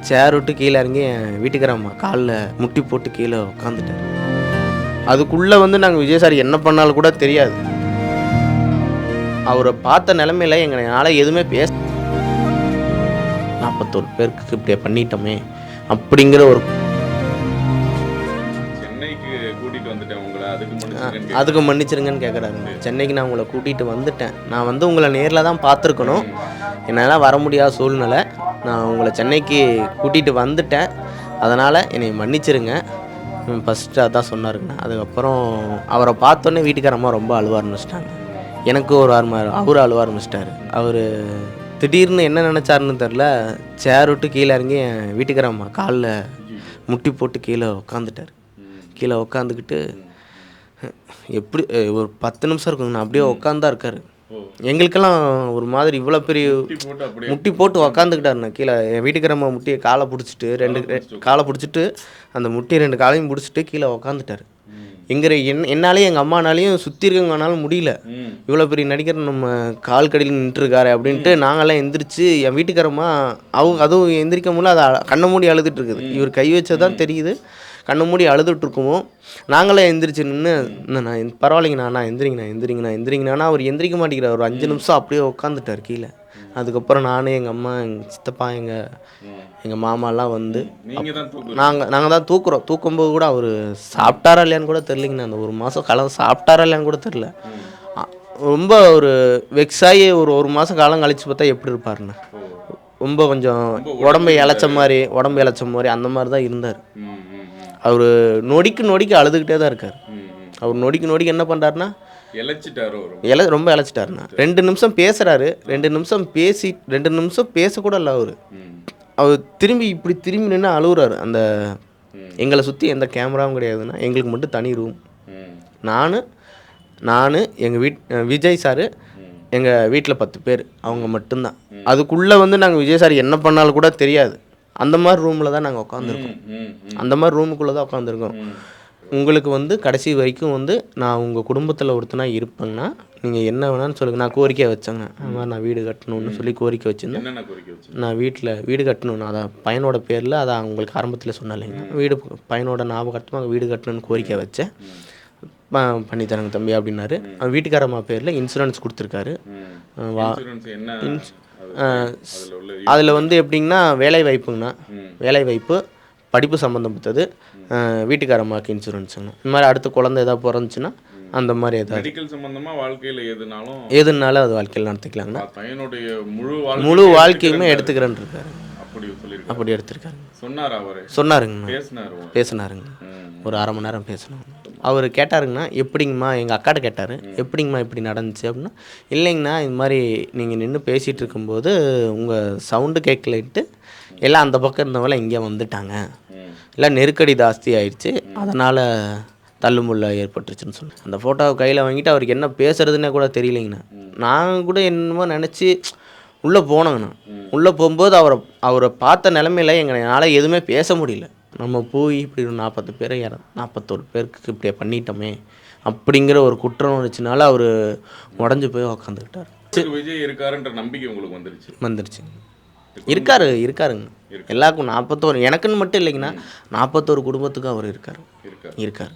சேர் விட்டு கீழே இறங்கி என் வீட்டுக்காரம்மா காலில் முட்டி போட்டு கீழே உட்காந்துட்டார். அதுக்குள்ளே நாங்கள் விஜய் சார் என்ன பண்ணாலும் கூட தெரியாது. அவரை பார்த்த நிலைமையில எங்களால் எதுவுமே பேச 41 பேருக்கு இப்படியே பண்ணிட்டோமே அப்படிங்கிற ஒரு சென்னைக்கு கூட்டிகிட்டு வந்துட்டேன் உங்களை, அதுக்கு மன்னிச்சிருங்கன்னு கேட்குறாங்க. சென்னைக்கு நான் உங்களை கூட்டிகிட்டு வந்துட்டேன். நான் உங்களை நேரில் தான் பார்த்துருக்கணும். என்னால் வர முடியாத சூழ்நிலை. நான் உங்களை சென்னைக்கு கூட்டிகிட்டு வந்துட்டேன். அதனால் என்னை மன்னிச்சிருங்க. ஃபஸ்ட்டு அதான் சொன்னாருங்கண்ணா. அதுக்கப்புறம் அவரை பார்த்தோன்னே வீட்டுக்காரம்மா ரொம்ப அழுவ ஆரம்பிச்சிட்டாங்க. எனக்கு ஒரு அவரும் அழுவ ஆரம்பிச்சிட்டாரு. அவர் திடீர்னு என்ன நினச்சாருன்னு தெரில, சேர் விட்டு கீழே இறங்கி என் வீட்டுக்காரம்மா காலில் முட்டி போட்டு கீழே உட்காந்துட்டார். கீழே உட்காந்துக்கிட்டு எப்படி ஒரு 10 நிமிஷம் இருக்குங்கண்ணா, அப்படியே உட்காந்துதான் இருக்கார். எங்களுக்கெல்லாம் ஒரு மாதிரி இவ்வளோ பெரிய முட்டி போட்டு உக்காந்துக்கிட்டாருண்ணா. கீழே என் வீட்டுக்காரம்மா முட்டியை காலை பிடிச்சிட்டு காலை பிடிச்சிட்டு அந்த முட்டியை 2 காலையும் பிடிச்சிட்டு கீழே உக்காந்துட்டார். என்னாலேயும் எங்கள் அம்மானாலையும் சுற்றி இருக்கவங்கனாலும் முடியல. இவ்வளோ பெரிய நடிகர் நம்ம கால் கடியில் நின்றுருக்காரு அப்படின்ட்டு நாங்கள்லாம் எந்திரிச்சு என் வீட்டுக்காரம்மா அதுவும் எந்திரிக்க முடியல. அதை கண்ணை மூடி அழுதுட்டு இருக்குது. இவர் கை வச்சதான் தெரியுது. கண்ணை மூடி அழுதுட்டுருக்குவோம். நாங்களே எந்திரிச்சு நின்று நான் பரவாயில்லைங்கண்ணா எந்திரிங்கண்ணா அவர் எந்திரிக்க மாட்டேங்கிறார். ஒரு 5 நிமிஷம் அப்படியே உட்காந்துட்டார் கீழே. அதுக்கப்புறம் நான் எங்கள் அம்மா எங்கள் சித்தப்பா எங்கள் மாமாலாம் நாங்கள் தான் தூக்குறோம். தூக்கும்போது கூட அவர் சாப்பிட்டாரா இல்லையான்னு கூட தெரிலிங்கண்ணா. அந்த 1 மாதம் காலம் சாப்பிட்டாரா இல்லையான்னு கூட தெரில. ரொம்ப ஒரு வெக்ஸாகி ஒரு மாதம் காலம் கழித்து பார்த்தா எப்படி இருப்பாருண்ணா. ரொம்ப கொஞ்சம் உடம்பு இளைச்ச மாதிரி அந்த மாதிரி தான் இருந்தார். அவர் நொடிக்கு அழுதுகிட்டே தான் இருக்கார். அவர் நொடிக்கு என்ன பண்ணுறாருன்னா ரொம்ப இழைச்சிட்டாருண்ணா. 2 நிமிஷம் பேசுகிறாரு. 2 நிமிஷம் பேசக்கூட இல்லை. அவர் திரும்பி நின்று அழுகுறாரு. அந்த எங்களை சுற்றி எந்த கேமராவும் கிடையாதுன்னா, எங்களுக்கு மட்டும் தனி ரூம். நான் எங்கள் விஜய் சார், எங்கள் வீட்டில் 10 பேர், அவங்க மட்டும்தான். அதுக்குள்ளே நாங்கள் விஜய் சார் என்ன பண்ணாலும் கூட தெரியாது. அந்த மாதிரி ரூமில் தான் நாங்கள் உட்காந்துருக்கோம். அந்த மாதிரி ரூமுக்குள்ளே தான் உட்காந்துருக்கோம். உங்களுக்கு கடைசி வரைக்கும் நான் உங்கள் குடும்பத்தில் ஒருத்தனாக இருப்பேங்கன்னா நீங்கள் என்ன வேணான்னு சொல்லுங்கள். நான் கோரிக்கை வச்சேங்க. அது மாதிரி நான் வீடு கட்டணும்னு சொல்லி கோரிக்கை வச்சுருந்தேன். நான் வீடு கட்டணும்னு அதான் பையனோட பேரில், அதான் உங்களுக்கு ஆரம்பத்தில் சொன்னாலேங்க, பையனோட ஞாபகமாக வீடு கட்டணும்னு கோரிக்கை வச்சேன். பண்ணித்தரங்க தம்பி அப்படின்னாரு. வீட்டுக்காரம்மா பேரில் இன்சூரன்ஸ் கொடுத்துருக்காரு. அதில் எப்படிங்கன்னா வேலை வாய்ப்பு படிப்பு சம்மந்தப்பட்டது, வீட்டுக்காரம்மாவுக்கு இன்சூரன்ஸுங்க. இந்த மாதிரி அடுத்த குழந்தை ஏதாவது பிறந்துச்சுன்னா அந்த மாதிரி ஏதாவது சம்பந்தமாக வாழ்க்கையில் எதுனாலும் அது வாழ்க்கையில் நடத்திக்கலாங்கண்ணா. பையனுடைய முழு வாழ்க்கையுமே எடுத்துக்கிறேன்னு இருக்காரு. அப்படி எடுத்துருக்காரு. சொன்னாருங்கண்ணா. பேசினாருங்க. ஒரு 1/2 மணி நேரம் பேசணும். அவர் கேட்டாருங்கண்ணா, எப்படிங்கம்மா, எங்கள் அக்காட்ட கேட்டார், எப்படிங்கம்மா இப்படி நடந்துச்சு அப்படின்னா, இல்லைங்கண்ணா இது மாதிரி நீங்கள் நின்று பேசிகிட்டு இருக்கும்போது உங்கள் சவுண்டு கேட்கலன்ட்டு எல்லாம் அந்த பக்கம் இருந்தவங்களாம் இங்கே வந்துட்டாங்க, எல்லாம் நெருக்கடி ஜாஸ்தி ஆயிடுச்சு, அதனால் தள்ளுமுள்ள ஏற்பட்டுருச்சுன்னு சொன்னேன். அந்த ஃபோட்டோவை கையில் வாங்கிட்டு அவருக்கு என்ன பேசுறதுன்னே கூட தெரியலைங்கண்ணா. நான் கூட என்னமோ நினச்சி உள்ளே போனோங்கண்ணா. உள்ளே போகும்போது அவரை பார்த்த நிலைமையில எங்களால் எதுவுமே பேச முடியல. நம்ம போய் இப்படி 41 பேருக்கு இப்படியே பண்ணிட்டோமே அப்படிங்கிற ஒரு குற்றம் உணர்ச்சினால அவர் உடஞ்சி போய் உக்காந்துக்கிட்டார். விஜய் இருக்காருன்ற நம்பிக்கை உங்களுக்கு வந்துருச்சு. இருக்காருங்க. எல்லாருக்கும் 41, எனக்குன்னு மட்டும் இல்லைங்கண்ணா, 41 குடும்பத்துக்கும் அவர் இருக்கார்.